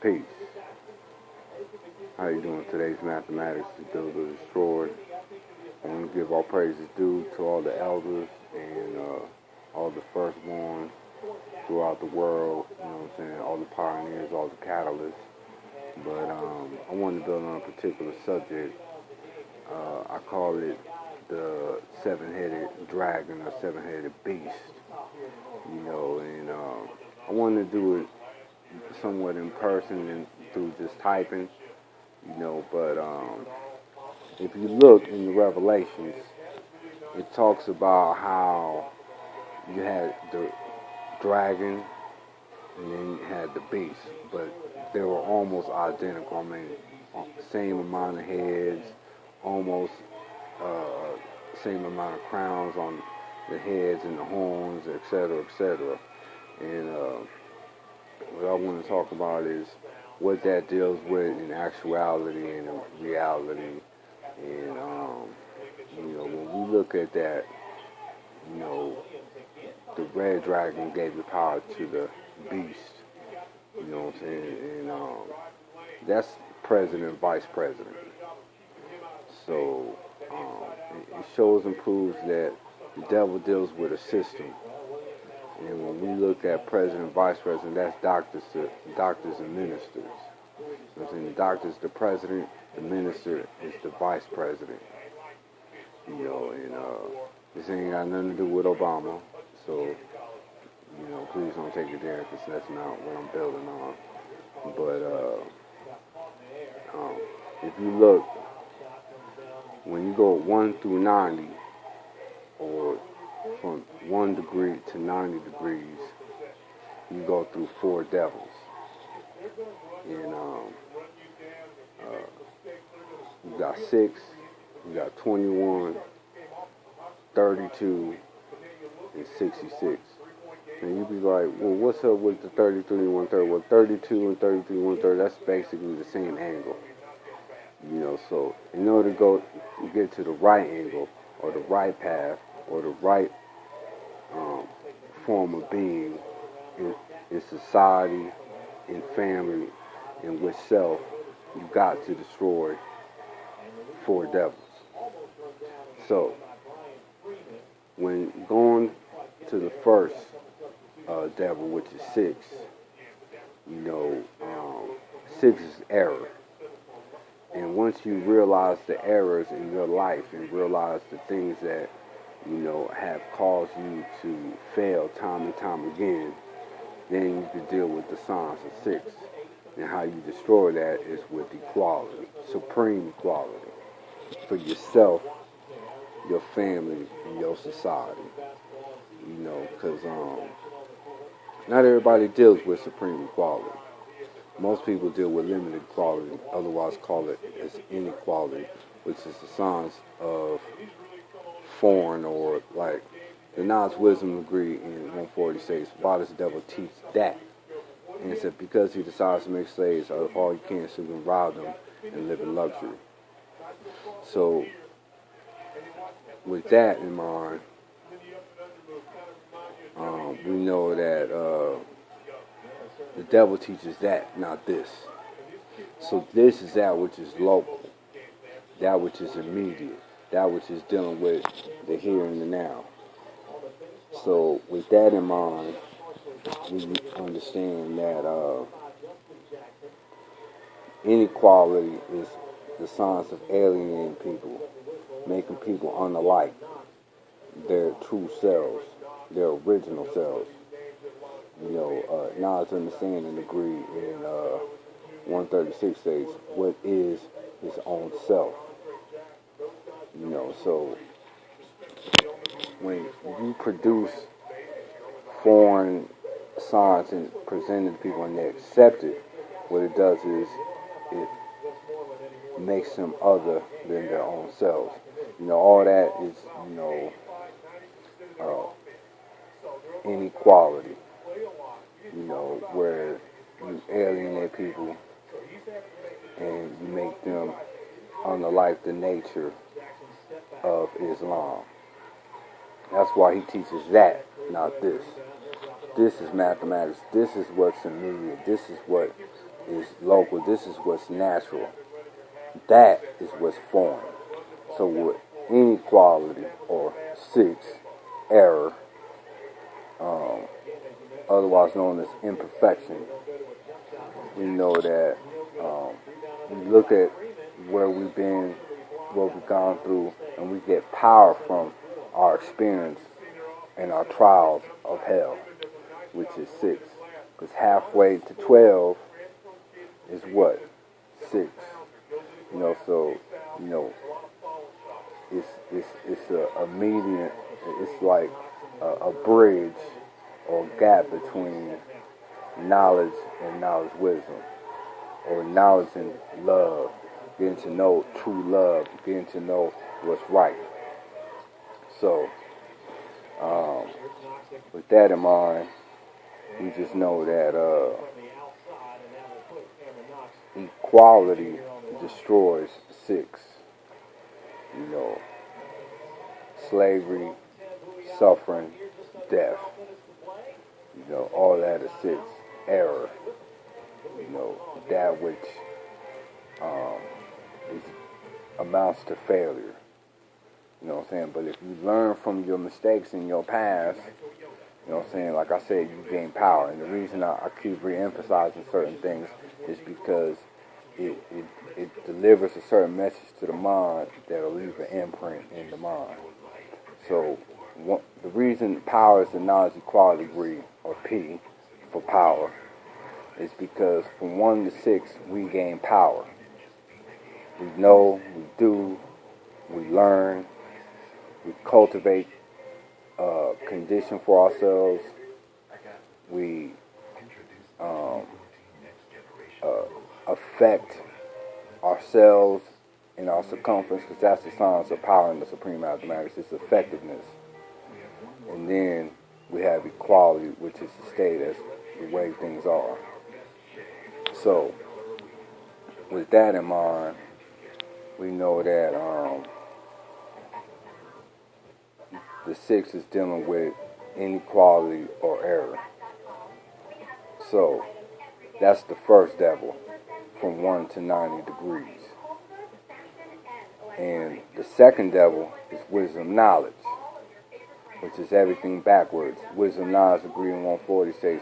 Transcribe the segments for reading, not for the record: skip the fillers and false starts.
Peace. How you doing? Today's mathematics is build or destroyed. I want to give all praises due to all the elders and all the firstborn throughout the world. You know what I'm saying? All the pioneers, all the catalysts. But I wanted to build on a particular subject. I call it the seven-headed dragon or seven-headed beast. You know, and I wanted to do it somewhat in person and through just typing. You know, but if you look in the Revelations, it talks about how you had the dragon and then you had the beast, but they were almost identical. I mean, same amount of heads, almost same amount of crowns on the heads and the horns, etc., etc. And what I want to talk about is what that deals with in actuality and in reality. And you know, when we look at that, you know, the red dragon gave the power to the beast. You know what I'm saying? And that's president and vice president. So it shows and proves that the devil deals with a system. And when we look at president and vice president, that's doctors and ministers. You know what I'm saying? The doctor is the president, the minister is the vice president. You know, and this ain't got nothing to do with Obama. So, you know, please don't take it there because that's not what I'm building on. But if you look, when you go 1 through 90, or from 1 degree to 90 degrees, you go through 4 devils. And you got 6, you got 21, 32, and 66. And you be like, well, what's up with the 33 and 1/3? Well, 32 and 33 and 1/3, that's basically the same angle. You know, so in order to get to the right angle, or the right path, or the right form of being in society, in family, and with self, you got to destroy 4 devils. So, when going to the first devil, which is 6, you know, 6 is error. And once you realize the errors in your life and realize the things that, you know, have caused you to fail time and time again, then you can deal with the signs of 6. And how you destroy that is with equality, supreme equality for yourself, your family, and your society. You know, because not everybody deals with supreme equality. Most people deal with limited equality, otherwise call it as inequality, which is the signs of foreign, or like the Nas Wisdom degree in 146. Why does the devil teach that? And it said because he decides to make slaves out of all he can so he can rob them and live in luxury. So with that in mind, we know that the devil teaches that, not this. So this is that which is local, that which is immediate, that which is dealing with the here and the now. So with that in mind, we understand that inequality is the signs of alienating people, making people unlike their true selves, their original selves. You know, Nas understanding degree in 136 states what is his own self. You know, so when you produce foreign signs and present it to people and they accept it, what it does is it makes them other than their own selves. You know, all that is, you know, inequality. You know, where you alienate people and you make them unlike the nature of Islam. That's why he teaches that, not this. This is mathematics. This is what's immediate. This is what is local. This is what's natural. That is what's foreign. So with inequality or 6, error, otherwise known as imperfection, we know that we look at where we've been, what we've gone through, and we get power from our experience and our trials of hell, which is 6. Because halfway to 12 is what? 6. So it's a median. It's like a bridge or gap between knowledge and knowledge wisdom, or knowledge and love, getting to know true love, getting to know what's right. So with that in mind, we just know that equality destroys 6. Slavery, suffering, death. All that is 6. Error. That which amounts to failure. You know what I'm saying? But if you learn from your mistakes in your past, you know what I'm saying, like I said, you gain power. And the reason I keep re-emphasizing certain things is because it delivers a certain message to the mind that'll leave an imprint in the mind. So the reason power is the knowledge equality degree, or P for power, is because from 1 to 6 we gain power. We know, we do, we learn, we cultivate condition for ourselves, we affect ourselves in our circumference, because that's the science of power in the supreme mathematics. It's effectiveness. And then we have equality, which is the state as the way things are. So with that in mind, we know that the 6 is dealing with inequality or error. So that's the first devil, from 1 to 90 degrees. And the second devil is wisdom knowledge, which is everything backwards. Wisdom knowledge degree in 140 says,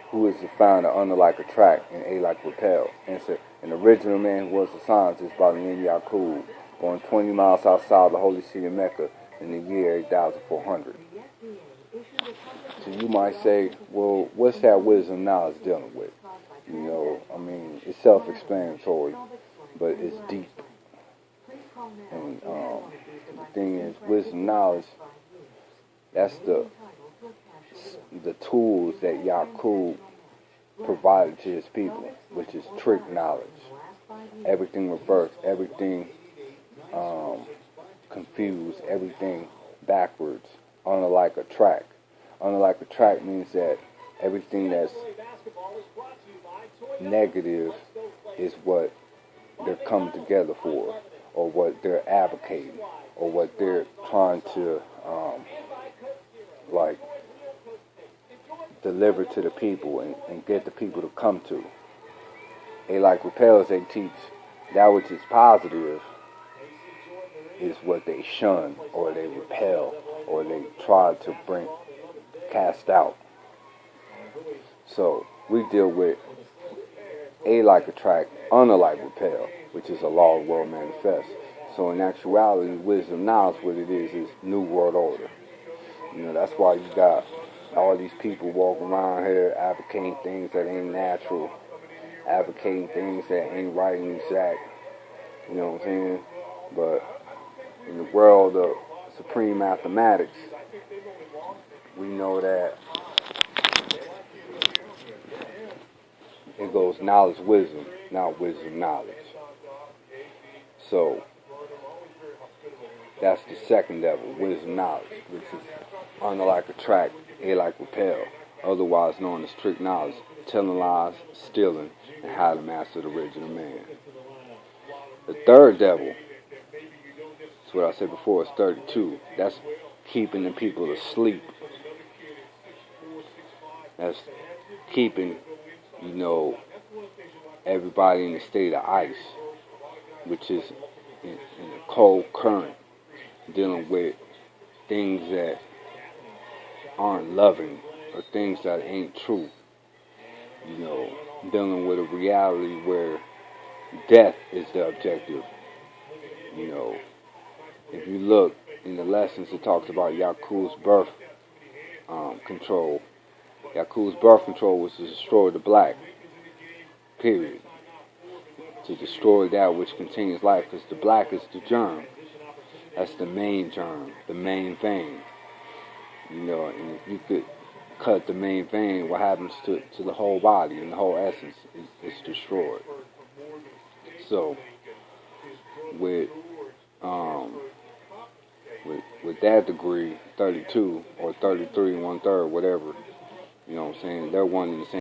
who is the founder unlike attract and A like repel? Answer, an original man who was a scientist by the name of Yaqub, born 20 miles outside the holy city of Mecca in the year 8400. So you might say, well, what's that wisdom knowledge dealing with? It's self-explanatory, but it's deep. And the thing is, wisdom knowledge, that's the tools that Yaqub provided to his people, which is trick knowledge. Everything reversed, everything confused, everything backwards, unlike a track. Unlike a track means that everything that's negative is what they're coming together for, or what they're advocating, or what they're trying to deliver to the people and get the people to come to. They like repels, they teach that which is positive is what they shun, or they repel, or they try to cast out. So we deal with A like attract, unlike repel, which is a law of the world manifest. So in actuality, wisdom knowledge, what it is New World Order. That's why you got all these people walking around here advocating things that ain't natural, advocating things that ain't right and exact. You know what I'm saying? But in the world of supreme mathematics, we know that it goes knowledge, wisdom, not wisdom, knowledge. So that's the second level, wisdom, knowledge, which is unlike attract, A like repel, otherwise known as trick knowledge, telling lies, stealing, and how to master the original man. The third devil, that's what I said before, is 32. That's keeping the people asleep. That's keeping, everybody in the state of ice, which is in a cold current, dealing with things that aren't loving or things that ain't true. You know, dealing with a reality where death is the objective. You know, if you look in the lessons, it talks about Yaku's birth control. Yaku's birth control was to destroy the black, period. To destroy that which contains life, because the black is the germ. That's the main germ, the main vein. You know, and if you could cut the main vein, what happens to the whole body and the whole essence is destroyed. So, with that degree, 32 or 33 1/3, whatever, you know what I'm saying, they're one and the same.